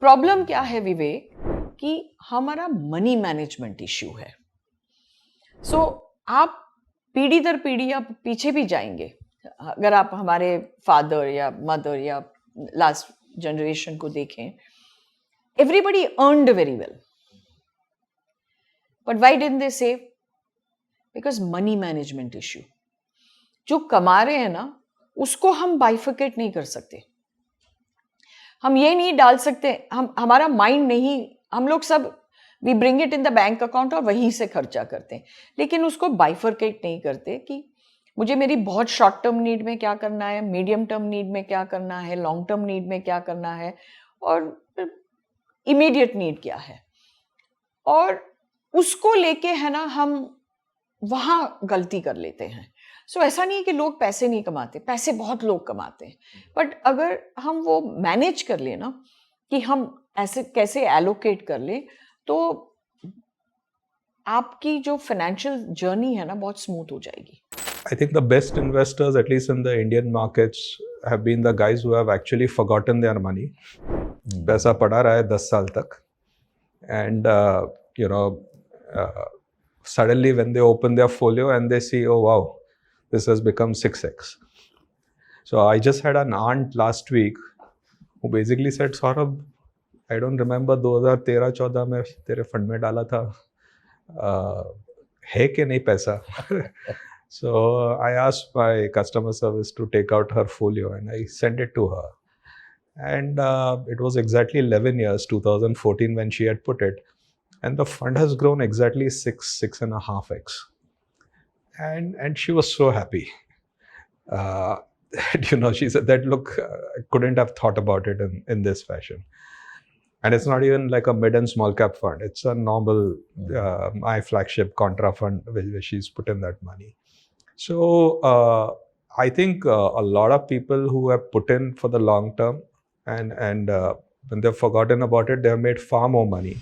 Problem क्या है विवेक कि हमारा मनी मैनेजमेंट इश्यू है. सो आप पीढ़ी दर पीढ़ी आप पीछे भी जाएंगे. अगर आप हमारे फादर या मदर या लास्ट जनरेशन को देखें, everybody earned very well, but why didn't they save? Because money management issue. जो कमा रहे हैं ना, उसको हम बाइफिकेट नहीं कर सकते. हम ये नहीं डाल सकते, हमारा माइंड नहीं, हम लोग सब we bring it in the bank account और वहीं से खर्चा करते हैं, लेकिन उसको बाइफरकेट नहीं करते कि मुझे मेरी बहुत शॉर्ट टर्म नीड में क्या करना है, मीडियम टर्म नीड में क्या करना है, लॉन्ग टर्म नीड में क्या करना है, और इमीडिएट नीड क्या है. और उसको लेके है ना हम वहां गलती कर लेते हैं. सो ऐसा नहीं है कि लोग पैसे नहीं कमाते, पैसे बहुत लोग कमाते हैं, बट अगर हम वो मैनेज कर ले ना कि हम ऐसे कैसे एलोकेट कर ले, तो आपकी जो फाइनेंशियल जर्नी है ना बहुत स्मूथ हो जाएगी. I think the best investors, at least in the Indian markets, have been the guys who have actually forgotten their money. पैसा पड़ा रहा है 10 साल तक, and suddenly when they open their folio and they see, oh wow, this has become 6x. So I just had an aunt last week who basically said, Saurabh, I don't remember 2013-14 में तेरे fund में डाला था, है कि नहीं पैसा? So I asked my customer service to take out her folio and I sent it to her. And it was exactly 11 years, 2014 when she had put it. And the fund has grown exactly 6.5x. And she was so happy. She said that, look, I couldn't have thought about it in this fashion. And it's not even like a mid and small cap fund. It's a normal, my flagship contra fund where she's put in that money. So I think a lot of people who have put in for the long term and when they've forgotten about it, they have made far more money.